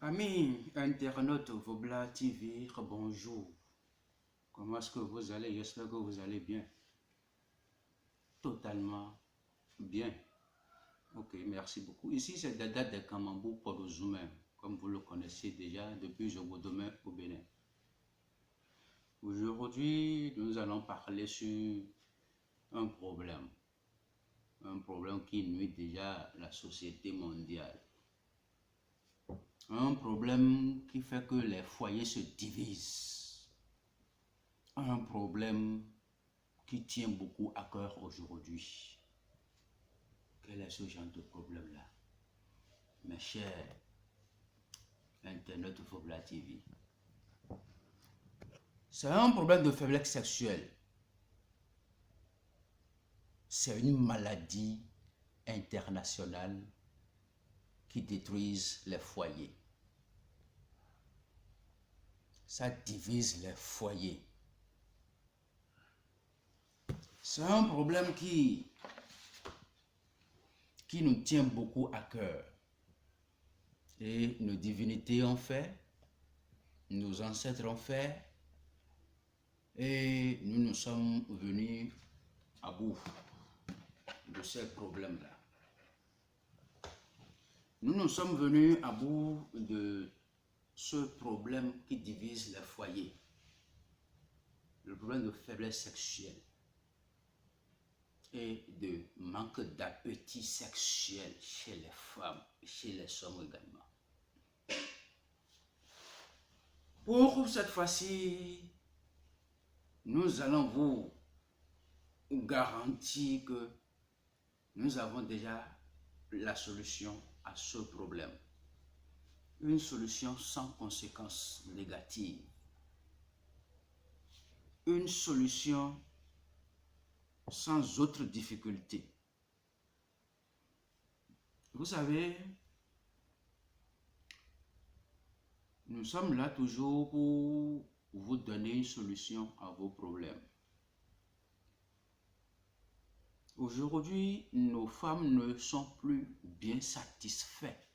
Amis internautes Vobla TV, bonjour. Comment est-ce que vous allez? J'espère que vous allez bien. Totalement bien. Ok, merci beaucoup. Ici, c'est Dada de Kamambou Podozoumen, comme vous le connaissez déjà depuis Jogodomé au Bénin. Aujourd'hui, nous allons parler sur un problème. Un problème qui nuit déjà la société mondiale. Un problème qui fait que les foyers se divisent. Un problème qui tient beaucoup à cœur aujourd'hui. Quel est ce genre de problème-là? Mes chers internautes Vobla TV. C'est un problème de faiblesse sexuelle. C'est une maladie internationale qui détruit les foyers. Ça divise les foyers. C'est un problème qui nous tient beaucoup à cœur. Et nos divinités ont fait, nos ancêtres ont fait, et nous nous sommes venus à bout de ces problèmes-là. Nous nous sommes venus à bout de ce problème qui divise les foyers. Le problème de faiblesse sexuelle et de manque d'appétit sexuel chez les femmes et chez les hommes également. Pour cette fois-ci, nous allons vous garantir que nous avons déjà la solution à ce problème. Une solution sans conséquences négatives. Une solution sans autre difficulté. Vous savez, nous sommes là toujours pour vous donner une solution à vos problèmes. Aujourd'hui, nos femmes ne sont plus bien satisfaites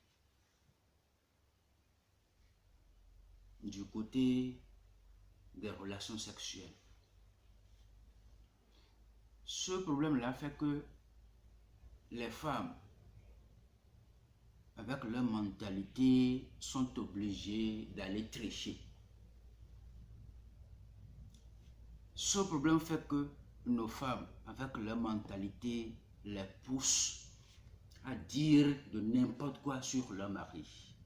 du côté des relations sexuelles. Ce problème-là fait que les femmes, avec leur mentalité, sont obligées d'aller tricher. Ce problème fait que nos femmes, avec leur mentalité, les poussent à dire de n'importe quoi sur leur mari.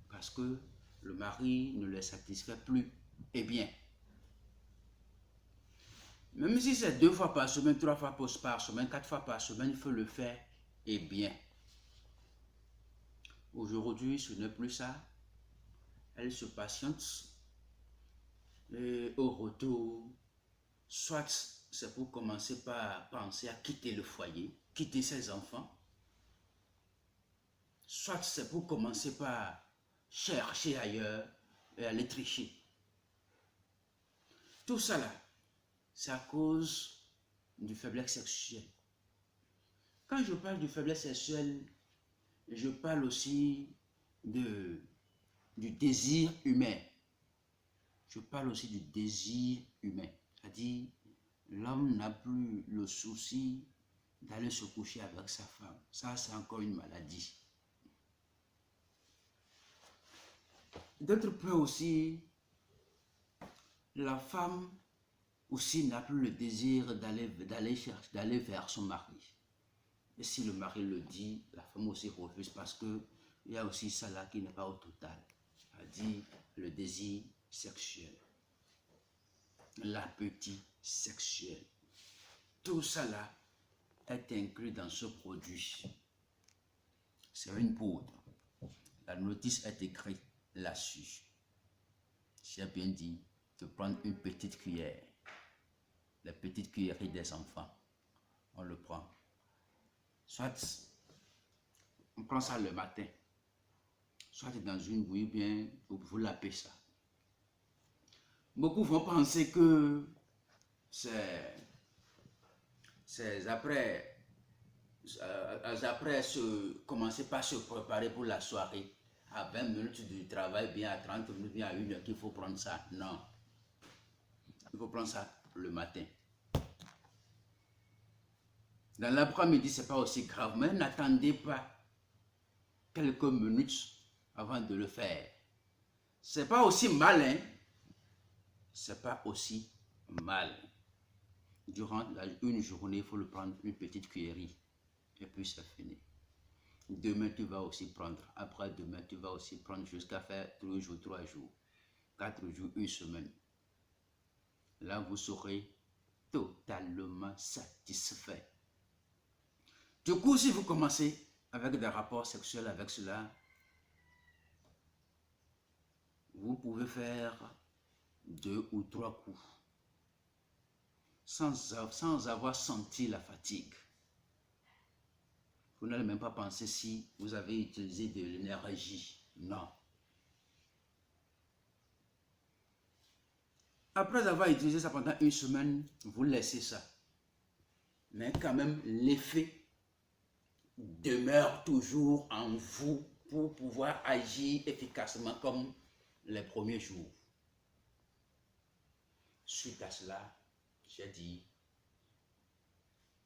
Parce que le mari ne les satisfait plus. Eh bien, même si c'est 2 fois par semaine, 3 fois par semaine, 4 fois par semaine, il faut le faire, eh bien. Aujourd'hui, ce n'est plus ça. Elle se patiente. Et au retour, soit c'est pour commencer par penser à quitter le foyer, quitter ses enfants. Soit c'est pour commencer par chercher ailleurs et aller tricher. Tout ça là, c'est à cause du faiblesse sexuelle. Quand je parle de faiblesse sexuelle, je parle aussi du désir humain. Je parle aussi du désir humain. C'est-à-dire, l'homme n'a plus le souci d'aller se coucher avec sa femme. Ça, c'est encore une maladie. D'autre part aussi, la femme aussi n'a plus le désir d'aller vers son mari. Et si le mari le dit, la femme aussi refuse parce qu'il y a aussi ça là qui n'est pas au total. C'est-à-dire le désir sexuel, l'appétit sexuel. Tout ça là est inclus dans ce produit. C'est une poudre. La notice est écrite là-dessus. J'ai bien dit de prendre une petite cuillère. La petite cuillerée des enfants. On le prend. Soit on prend ça le matin. Soit dans une bouillie bien, vous lapez ça. Beaucoup vont penser que c'est après commencer par se préparer pour la soirée. à 20 minutes du travail, bien à 30 minutes, bien à 1 heure qu'il faut prendre ça. Non. Il faut prendre ça le matin. Dans l'après-midi, ce n'est pas aussi grave, mais n'attendez pas quelques minutes avant de le faire. Ce n'est pas aussi mal, hein? C'est pas aussi mal. Durant une journée, il faut le prendre une petite cuillerée. Et puis c'est fini. Demain, tu vas aussi prendre. Après demain, tu vas aussi prendre jusqu'à faire 2 jours, 3 jours, 4 jours, 1 semaine. Là, vous serez totalement satisfait. Du coup, si vous commencez avec des rapports sexuels avec cela, vous pouvez faire 2 ou 3 coups sans avoir senti la fatigue. Vous n'allez même pas penser si vous avez utilisé de l'énergie. Non. Après avoir utilisé ça pendant 1 semaine, vous laissez ça. Mais quand même, l'effet demeure toujours en vous pour pouvoir agir efficacement comme les premiers jours. Suite à cela, j'ai dit,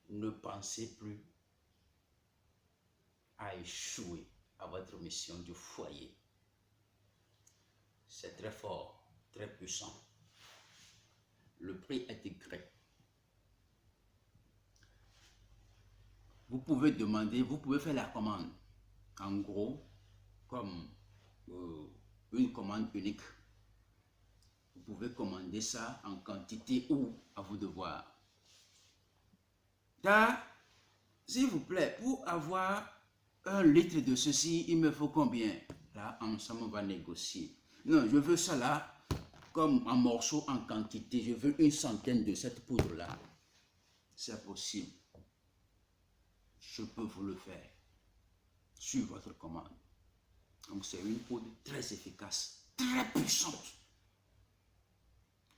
ne pensez plus à échouer à votre mission du foyer. C'est très fort, très puissant. Le prix est écrit. Vous pouvez demander, vous pouvez faire la commande. En gros, comme une commande unique. Vous pouvez commander ça en quantité ou à vous de voir. Car, s'il vous plaît, pour avoir 1 litre de ceci, il me faut combien? Là, ensemble, on va négocier. Non, je veux ça là, comme en morceaux, en quantité. Je veux 100 de cette poudre-là. C'est possible. Je peux vous le faire sur votre commande. Donc, c'est une poudre très efficace, très puissante.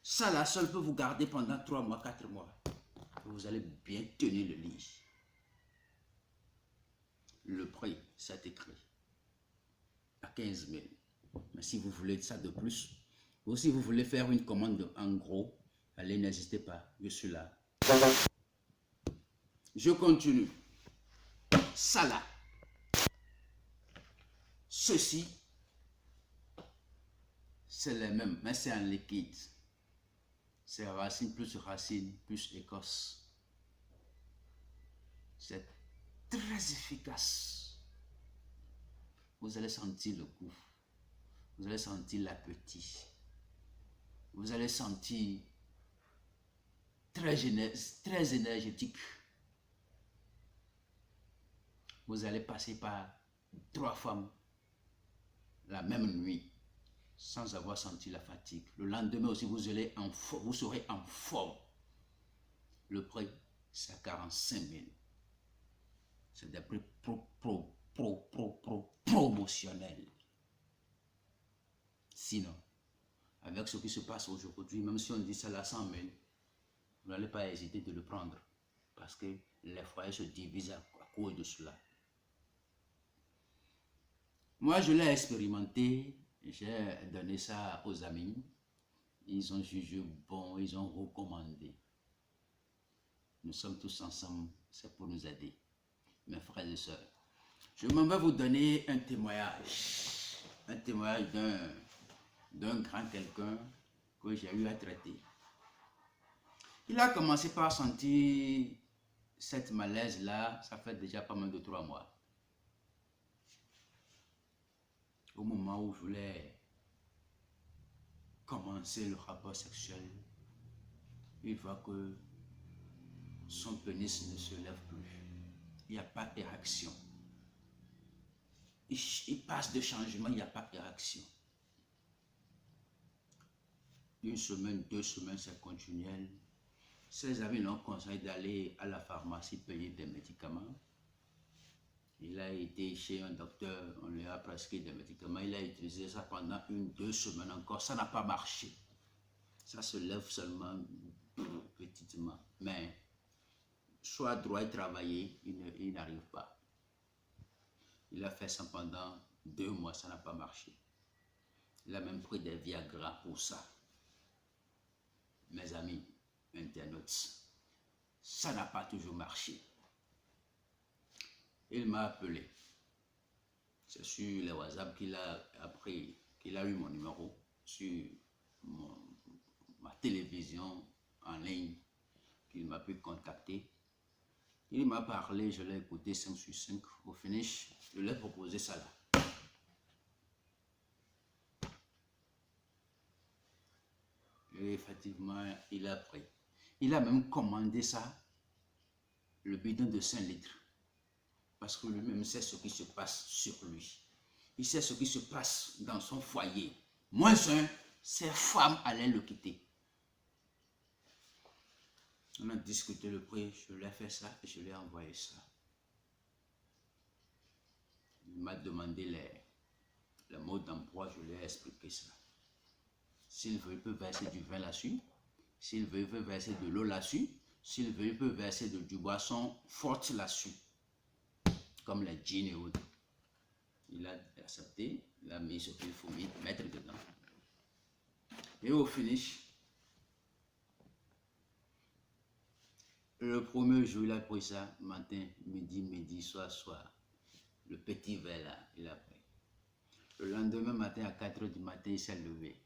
Ça, la seule peut vous garder pendant 3 mois, 4 mois. Vous allez bien tenir le lit. Le prix, c'est écrit à 15 000. Mais si vous voulez ça de plus, ou si vous voulez faire une commande en gros, allez, n'hésitez pas, je suis là. Je continue. Ça là. Ceci, c'est les mêmes, mais c'est en liquide. C'est racine plus écorce. C'est très efficace. Vous allez sentir le goût. Vous allez sentir l'appétit. Vous allez sentir très énergétique. Vous allez passer par 3 femmes la même nuit sans avoir senti la fatigue. Le lendemain aussi, vous serez en forme. Le prix, c'est 45 000. C'est des prix promotionnels. Sinon, avec ce qui se passe aujourd'hui, même si on dit ça à 100 000, vous n'allez pas hésiter de le prendre. Parce que les foyers se divisent à cause de cela. Moi, je l'ai expérimenté. J'ai donné ça aux amis. Ils ont jugé bon, ils ont recommandé. Nous sommes tous ensemble, c'est pour nous aider. Mes frères et sœurs. Je m'en vais vous donner un témoignage. Un témoignage d'un grand quelqu'un que j'ai eu à traiter. Il a commencé par sentir cette malaise-là, ça fait déjà pas mal de 3 mois. Au moment où je voulais commencer le rapport sexuel, il voit que son pénis ne se lève plus. Il n'y a pas d'érection. Il passe de changement, il n'y a pas d'érection. 1 semaine, 2 semaines, c'est continuel. Ses amis l'ont conseillé d'aller à la pharmacie payer des médicaments. Il a été chez un docteur, on lui a prescrit des médicaments. Il a utilisé ça pendant 1 2 semaines encore. Ça n'a pas marché. Ça se lève seulement petitement. Mais soit droit et travailler, il n'arrive pas. Il a fait ça pendant 2 mois, ça n'a pas marché. Il a même pris des Viagra pour ça. Mes amis internautes, ça n'a pas toujours marché. Il m'a appelé. C'est sur les WhatsApp qu'il a appris, qu'il a eu mon numéro sur ma télévision en ligne, qu'il m'a pu contacter. Il m'a parlé, je l'ai écouté 5 sur 5. Au finish, je lui ai proposé ça là. Et effectivement, il a pris. Il a même commandé ça, le bidon de 5 litres. Parce que lui-même sait ce qui se passe sur lui. Il sait ce qui se passe dans son foyer. Moins un, ses femmes allaient le quitter. On a discuté le prix, je lui ai fait ça et je lui ai envoyé ça. Il m'a demandé les mots d'emploi, je lui ai expliqué ça. S'il veut, il peut verser du vin là-dessus. S'il veut, il peut verser de l'eau là-dessus. S'il veut, il peut verser du boisson forte là-dessus. Comme les gins et autres. Il a accepté, il a mis ce qu'il faut mettre dedans. Et au finish, le premier jour, il a pris ça, matin, midi, soir. Le petit verre là, il a pris. Le lendemain matin, à 4 h du matin, il s'est levé.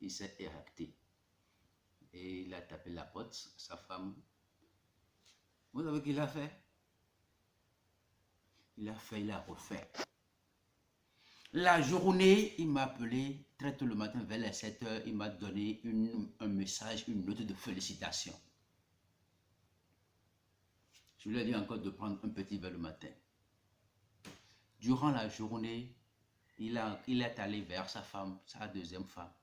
Il s'est érecté. Et il a tapé la porte, sa femme. Vous savez ce qu'il a fait? Il a refait. La journée, il m'a appelé très tôt le matin, vers les 7 h, il m'a donné un message, une note de félicitations. Je lui ai dit encore de prendre un petit verre le matin. Durant la journée, il est allé vers sa femme, sa deuxième femme.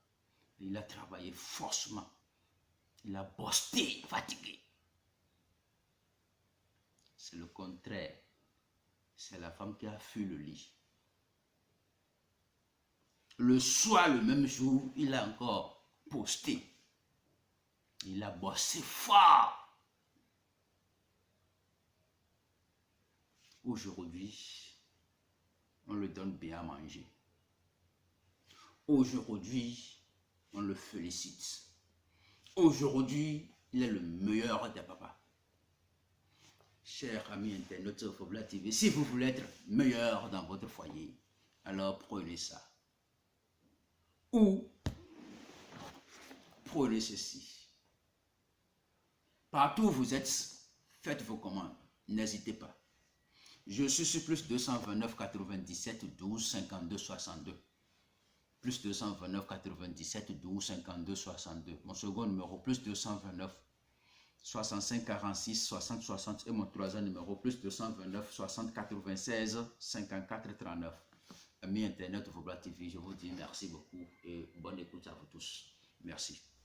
Il a travaillé forcément. Il a bossé, fatigué. C'est le contraire. C'est la femme qui a fui le lit. Le soir, le même jour, il a encore posté. Il a bossé fort. Aujourd'hui, on le donne bien à manger. Aujourd'hui, on le félicite. Aujourd'hui, il est le meilleur des papas. Chers amis internautes sur Fobla TV, si vous voulez être meilleur dans votre foyer, alors prenez ça. Ou prenez ceci. Partout où vous êtes, faites vos commandes. N'hésitez pas. Je suis sur plus 229 97 12 52 62. Plus 229 97 12 52 62. Mon second numéro, plus 229 65 46 60 60. Et mon troisième numéro, plus 229 60 96 54 39. Amis Internet de Fobla TV, je vous dis merci beaucoup et bonne écoute à vous tous. Merci.